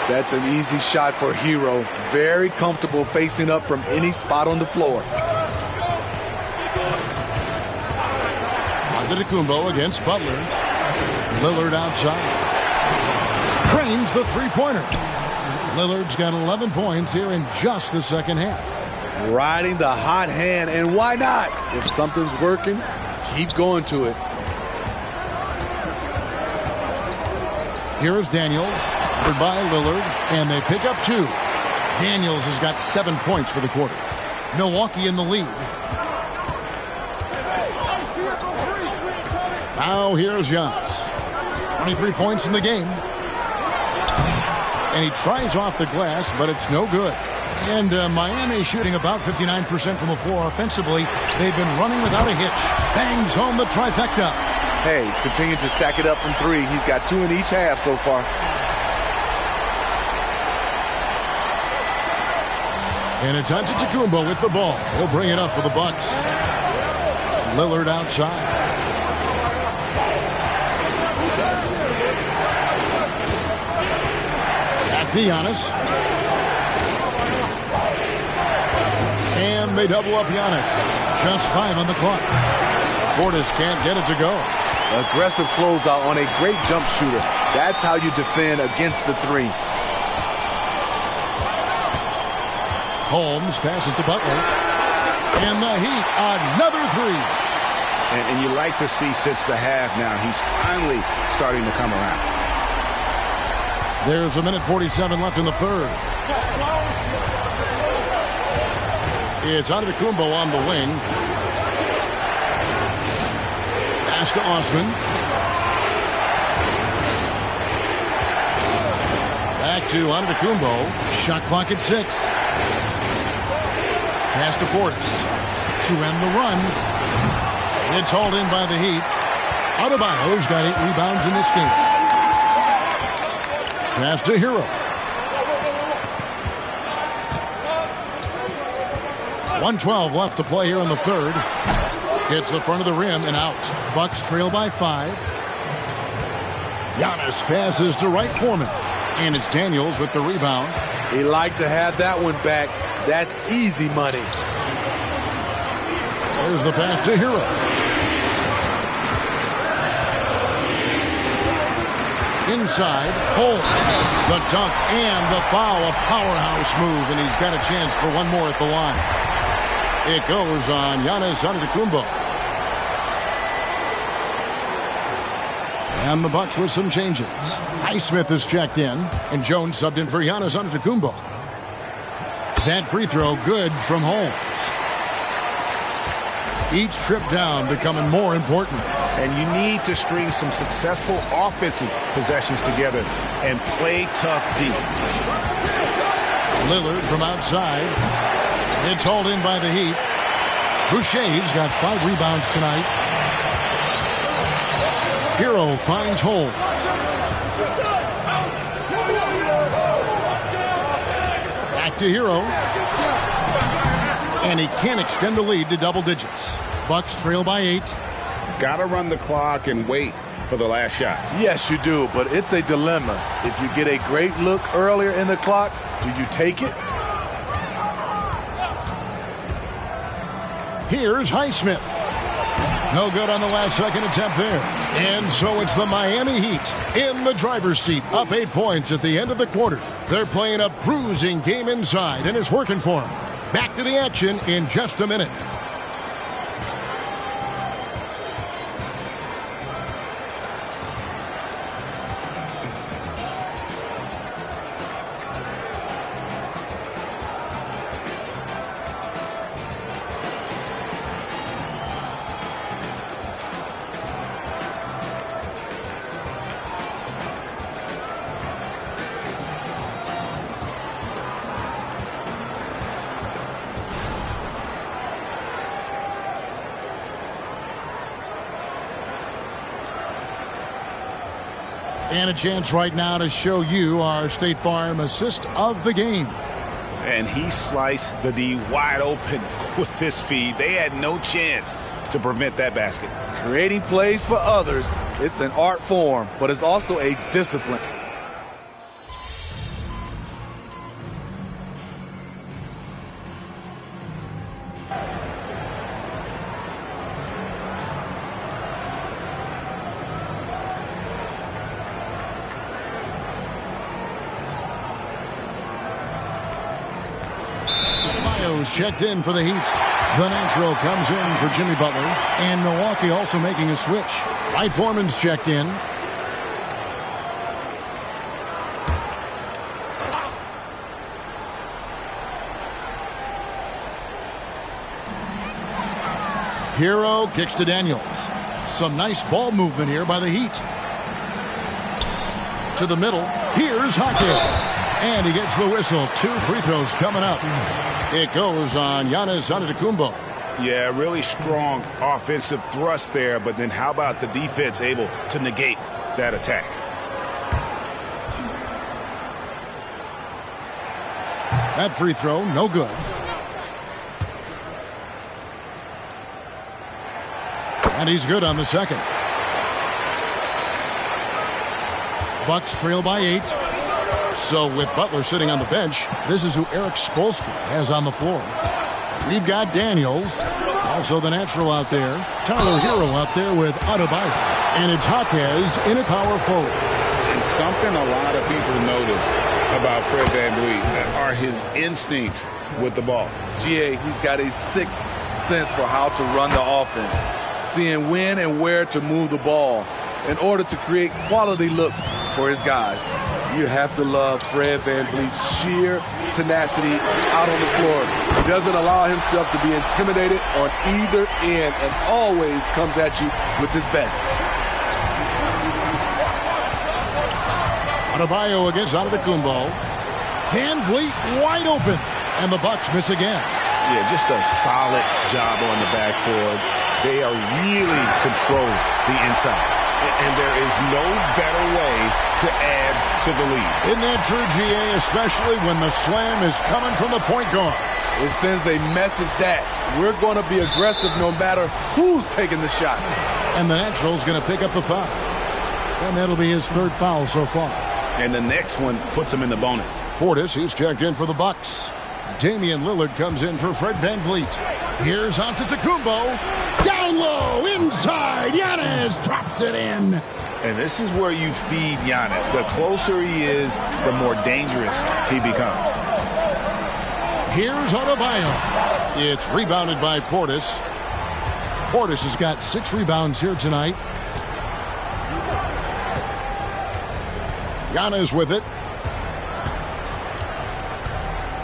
That's an easy shot for Hero. Very comfortable facing up from any spot on the floor. Antetokounmpo against Butler. Lillard outside. Cranes the 3-pointer. Lillard's got 11 points here in just the second half. Riding the hot hand, and why not? If something's working, keep going to it. Here is Daniels, covered by Lillard, and they pick up 2. Daniels has got 7 points for the quarter. Milwaukee in the lead. Now here's Giannis. 23 points in the game. And he tries off the glass, but it's no good. And Miami shooting about 59% from the floor offensively. They've been running without a hitch. Bangs home the trifecta. Hey, continue to stack it up from three. He's got 2 in each half so far. And it's Antetokounmpo with the ball. He'll bring it up for the Bucks. Lillard outside. Back to Giannis. And they double up Giannis. Just 5 on the clock. Portis can't get it to go. Aggressive closeout on a great jump shooter. That's how you defend against the three. Holmes passes to Butler. And the Heat, another three. And you like to see since the half now, he's finally starting to come around. There's 1:47 left in the third. It's Antetokounmpo on the wing. Pass to Osman. Back to Antetokounmpo. Shot clock at 6. Pass to Portis. To end the run. It's hauled in by the Heat. Adebayo's got 8 rebounds in this game. Pass to Hero. 1:12 left to play here in the third. Hits the front of the rim and out. Bucks trail by 5. Giannis passes to Wright Foreman. And it's Daniels with the rebound. He liked to have that one back. That's easy money. There's the pass to Hero. Inside, Holmes. The dunk and the foul. A powerhouse move, and he's got a chance for one more at the line. It goes on Giannis Antetokounmpo. And the Bucks with some changes. Highsmith is checked in, and Jones subbed in for Giannis Antetokounmpo. That free throw good from Holmes. Each trip down becoming more important. And you need to string some successful offensive possessions together and play tough deep. Lillard from outside. It's hauled in by the Heat. Boucher's got 5 rebounds tonight. Hero finds Holmes. Back to Hero. And he can't extend the lead to double digits. Bucks trail by 8. Got to run the clock and wait for the last shot. Yes, you do, but it's a dilemma. If you get a great look earlier in the clock, do you take it? Here's Highsmith. No good on the last second attempt there. And so it's the Miami Heat in the driver's seat, up 8 points at the end of the quarter. They're playing a bruising game inside, and it's working for them. Back to the action in just a minute. And a chance right now to show you our State Farm assist of the game. And he sliced the D wide open with this feed. They had no chance to prevent that basket. Creating plays for others, it's an art form, but it's also a discipline. Checked in for the Heat. The natural comes in for Jimmy Butler. And Milwaukee also making a switch. Wright Foreman's checked in. Hero kicks to Daniels. Some nice ball movement here by the Heat. To the middle. Here's Hawkins. And he gets the whistle. 2 free throws coming up. It goes on Giannis Antetokounmpo. Yeah, really strong offensive thrust there, but then how about the defense able to negate that attack? That free throw, no good. And he's good on the second. Bucks trail by 8. So with Butler sitting on the bench, this is who Eric Spoelstra has on the floor. We've got Daniels, also the natural out there. Tyler Hero out there with Adebayo. And it's Hawkins in a power forward. And something a lot of people notice about Fred VanVleet are his instincts with the ball. GA, he's got a sixth sense for how to run the offense, seeing when and where to move the ball in order to create quality looks for his guys. You have to love Fred VanVleet's sheer tenacity out on the floor. He doesn't allow himself to be intimidated on either end and always comes at you with his best. Adebayo against Antetokounmpo. VanVleet wide open. And the Bucks miss again. Yeah, just a solid job on the backboard. They are really controlling the inside. And there is no better way to add to the lead. Isn't that true, GA, especially when the slam is coming from the point guard? It sends a message that we're going to be aggressive no matter who's taking the shot. And the natural's going to pick up the foul. And that'll be his 3rd foul so far. And the next one puts him in the bonus. Portis, he's checked in for the Bucks. Damian Lillard comes in for Fred VanVleet. Here's Antetokounmpo. Down low, inside. Giannis drops it in. And this is where you feed Giannis. The closer he is, the more dangerous he becomes. Here's Adebayo. It's rebounded by Portis. Portis has got 6 rebounds here tonight. Giannis with it.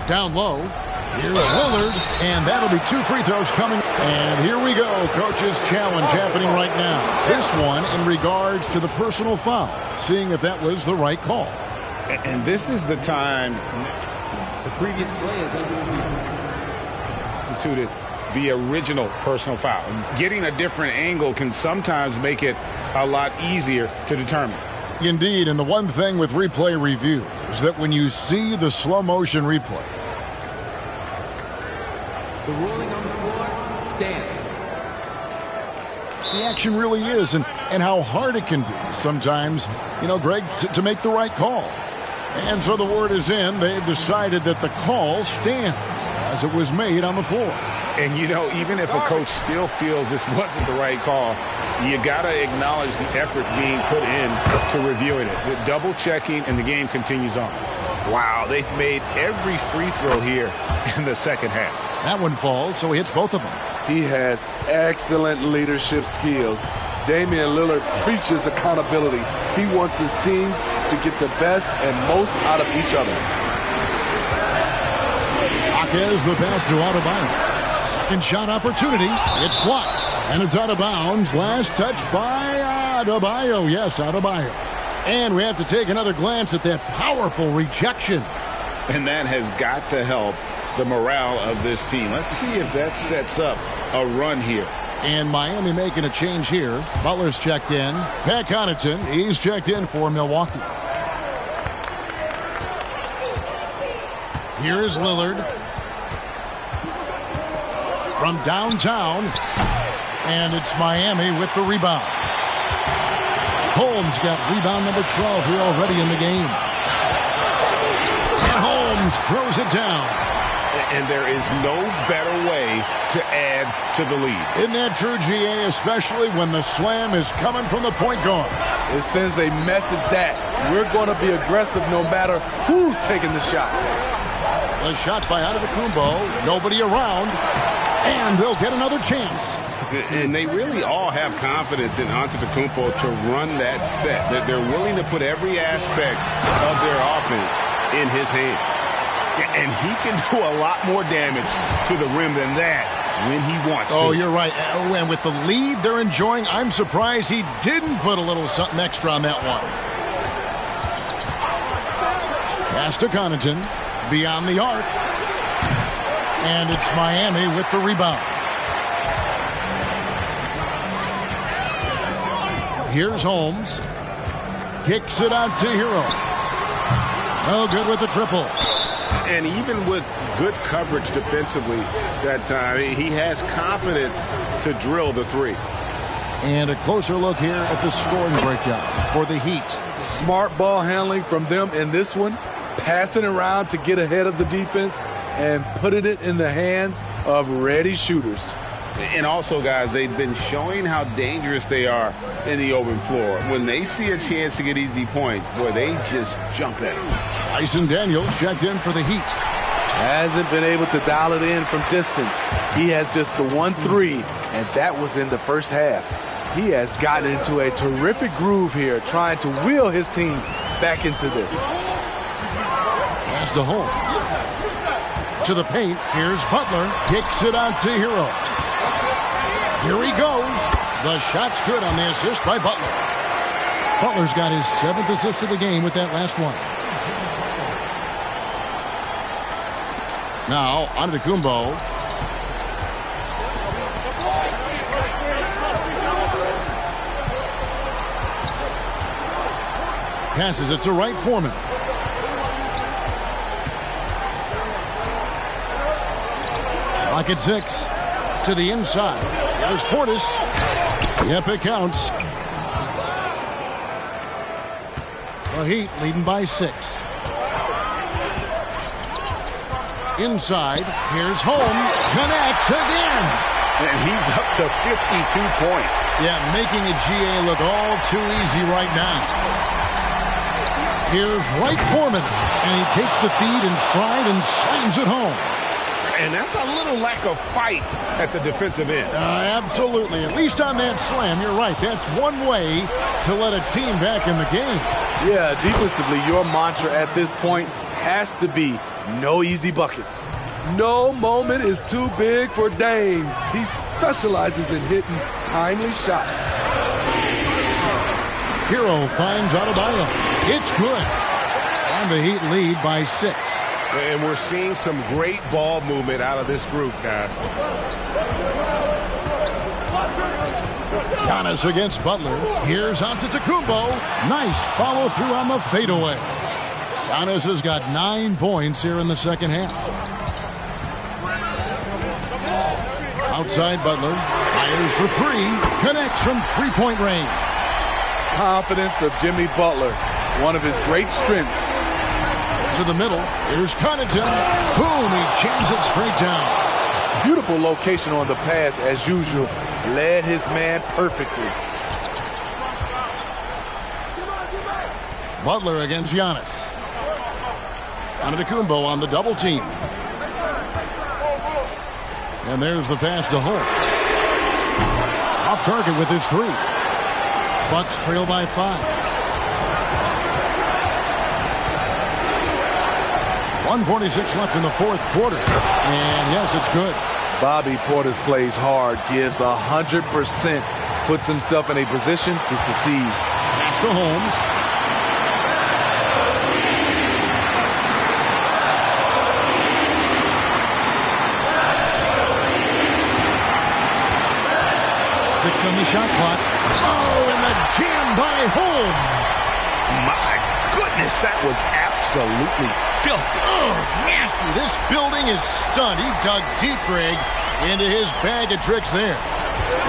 Down low. Here's Lillard, and that'll be 2 free throws coming. And here we go, coach's challenge happening right now. This one in regards to the personal foul, seeing if that was the right call. And this is the time The previous play is instituted the original personal foul. Getting a different angle can sometimes make it a lot easier to determine. Indeed, and the one thing with replay review is that when you see the slow motion replay, the ruling on the floor stands. the action really is, and how hard it can be sometimes, you know, Greg, to make the right call. And so the word is in. They've decided that the call stands as it was made on the floor. And, you know, even if a coach still feels this wasn't the right call, you got to acknowledge the effort being put in to reviewing it. The double checking, and the game continues on. Wow, they've made every free throw here in the second half. That one falls, so he hits both of them. He has excellent leadership skills. Damian Lillard preaches accountability. He wants his teams to get the best and most out of each other. Hawkins the pass to Adebayo. Second shot opportunity. It's blocked. And it's out of bounds. Last touch by Adebayo. Yes, Adebayo. And we have to take another glance at that powerful rejection. And that has got to help the morale of this team. Let's see if that sets up a run here. And Miami making a change here. Butler's checked in. Pat Connaughton, he's checked in for Milwaukee. Here's Lillard. From downtown. And it's Miami with the rebound. Holmes got rebound number 12 here already in the game. And Holmes throws it down. And there is no better way to add to the lead. Isn't that true, GA, especially when the slam is coming from the point guard? It sends a message that we're going to be aggressive no matter who's taking the shot. The shot by Antetokounmpo, nobody around, and they'll get another chance. And they really all have confidence in Antetokounmpo to run that set. That they're willing to put every aspect of their offense in his hands. And he can do a lot more damage to the rim than that when he wants to. Oh, you're right. And with the lead they're enjoying, I'm surprised he didn't put a little something extra on that one. Pass to Connaughton. Beyond the arc. And it's Miami with the rebound. Here's Holmes. Kicks it out to Hero. No good with the triple. And even with good coverage defensively that time, he has confidence to drill the three. And a closer look here at the scoring breakdown for the Heat. Smart ball handling from them in this one. Passing around to get ahead of the defense and putting it in the hands of ready shooters. And also, guys, they've been showing how dangerous they are in the open floor. When they see a chance to get easy points, boy, they just jump at it. Dyson Daniels checked in for the Heat. Hasn't been able to dial it in from distance. He has just the 1-3, and that was in the first half. He has gotten into a terrific groove here, trying to wheel his team back into this. Pass to Holmes. To the paint. Here's Butler. Kicks it out to Hero. Here he goes. The shot's good on the assist by Butler. Butler's got his 7th assist of the game with that last one. Now, Antetokounmpo. Passes it to Wright Foreman. Lock at 6. To the inside. There's Portis. Yep, it counts. The Heat leading by 6. Inside. Here's Holmes. Connects again. And he's up to 52 points. Yeah, making a GA look all too easy right now. Here's Wright Foreman. And he takes the feed in stride and slams it home. And that's a little lack of fight at the defensive end. Absolutely. At least on that slam, you're right. That's one way to let a team back in the game. Yeah, defensively, your mantra at this point has to be no easy buckets. No moment is too big for Dame. He specializes in hitting timely shots. Hero finds Adebayo. It's good. And the Heat lead by 6. And we're seeing some great ball movement out of this group, guys. Giannis against Butler. Here's Antetokounmpo. Nice follow through on the fadeaway. Giannis has got 9 points here in the second half. Outside Butler. Fires for 3. Connects from three-point range. Confidence of Jimmy Butler, one of his great strengths. To the middle. Here's Connaughton. Boom, he jams it straight down. Beautiful location on the pass as usual. Led his man perfectly. Butler against Giannis. Antetokounmpo on the double team. And there's the pass to Holmes. Off target with his 3. Bucks trail by 5. 1:46 left in the fourth quarter. And yes, it's good. Bobby Portis plays hard, gives 100%, puts himself in a position to succeed. Pass to Holmes. Six on the shot clock. Oh, and the jam by Holmes. My goodness, that was absolutely filthy. Oh, nasty. This building is stunned. He dug deep, Greg, into his bag of tricks there.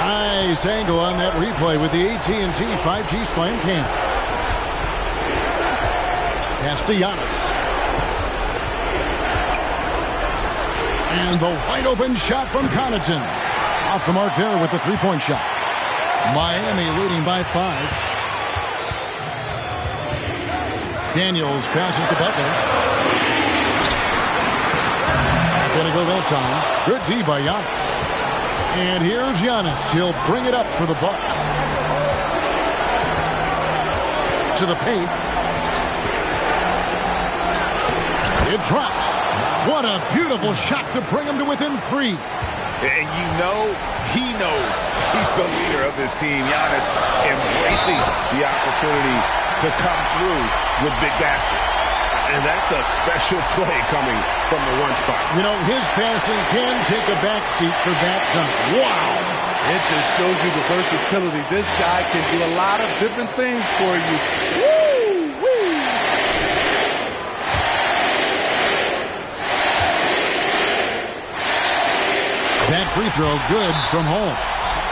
Nice angle on that replay with the AT&T 5G Slam Cam. Pass to Giannis. And the wide open shot from Connaughton. Off the mark there with the three-point shot. Miami leading by 5. Daniels passes to Butler. Gonna go that time. Good D by Giannis. And here's Giannis. He'll bring it up for the Bucks. To the paint. It drops. What a beautiful shot to bring him to within 3. And you know he knows he's the leader of this team. Giannis embracing the opportunity to come through with big baskets. And that's a special play coming from the one spot. You know, his passing can take a backseat for that dunk. Wow! It just shows you the versatility. This guy can do a lot of different things for you. Woo! Woo! That free throw good from Holmes.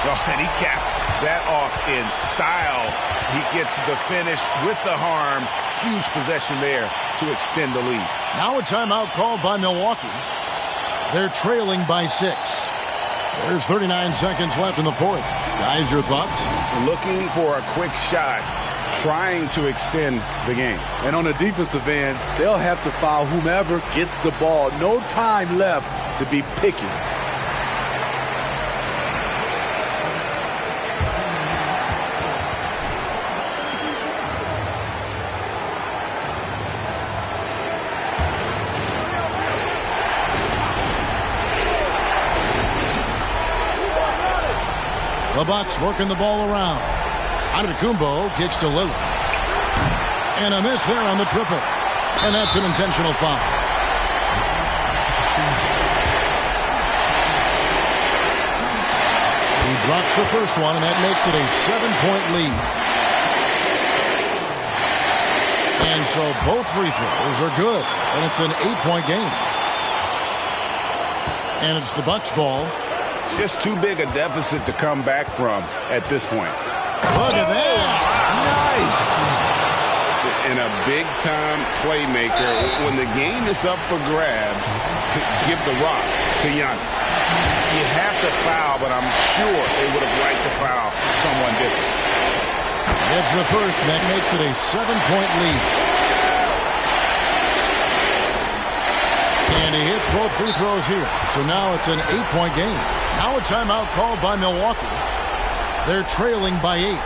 Oh, and he caps that off in style. He gets the finish with the harm. Huge possession there to extend the lead. Now a timeout called by Milwaukee. They're trailing by 6. There's 39 seconds left in the fourth. Guys, your thoughts? Looking for a quick shot, trying to extend the game. And on the defensive end, they'll have to foul whomever gets the ball. No time left to be picky. The Bucks working the ball around. Antetokounmpo kicks to Lillard. And a miss there on the triple. And that's an intentional foul. He drops the first one, and that makes it a 7-point lead. And so both free throws are good. And it's an 8-point game. And it's the Bucks ball. Just too big a deficit to come back from at this point. Look at that. Nice. And a big-time playmaker. When the game is up for grabs, give the rock to Giannis. You have to foul, but I'm sure they would have liked to foul someone different. It's the first. That makes it a 7-point lead. And he hits both free throws here. So now it's an 8-point game. Now a timeout called by Milwaukee. They're trailing by 8.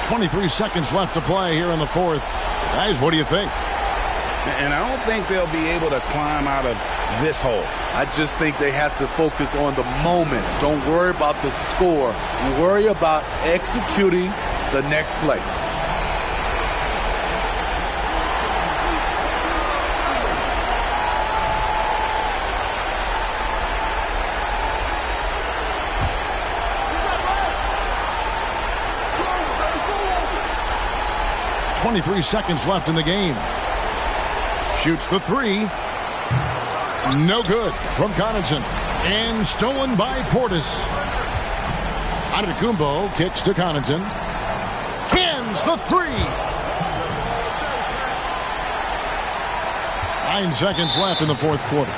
23 seconds left to play here in the fourth. Guys, what do you think? And I don't think they'll be able to climb out of this hole. I just think they have to focus on the moment. Don't worry about the score. Worry about executing the next play. .23 seconds left in the game. Shoots the three. No good from Connaughton. And stolen by Portis. Antetokounmpo kicks to Connaughton. Cans the three. 9 seconds left in the fourth quarter.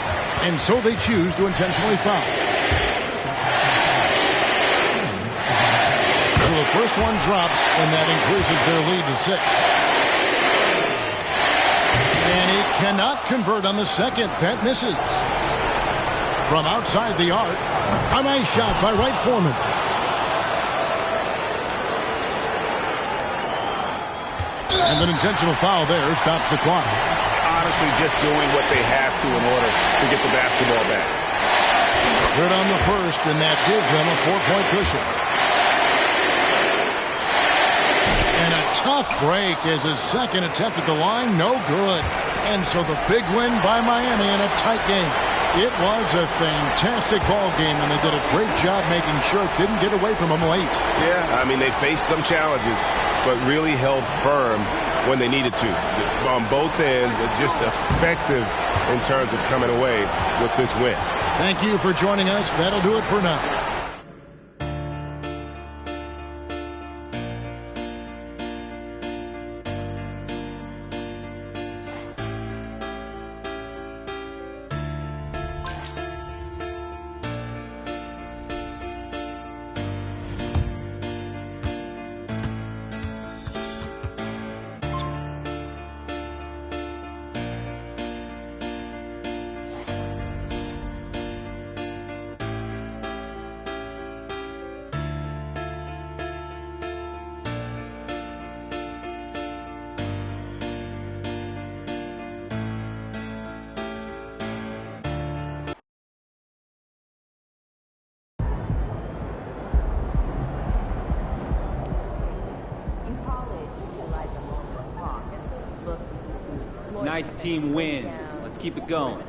And so they choose to intentionally foul. So the first one drops, and that increases their lead to 6. And he cannot convert on the second. That misses. From outside the arc, a nice shot by Wright Foreman. And an intentional foul there stops the clock. Honestly, just doing what they have to in order to get the basketball back. Good on the first, and that gives them a 4-point cushion. And a tough break as his second attempt at the line, no good. And so the big win by Miami in a tight game. It was a fantastic ball game, and they did a great job making sure it didn't get away from them late. Yeah, I mean, they faced some challenges, but really held firm when they needed to. On both ends, just effective in terms of coming away with this win. Thank you for joining us. That'll do it for now. Nice team win. Let's keep it going.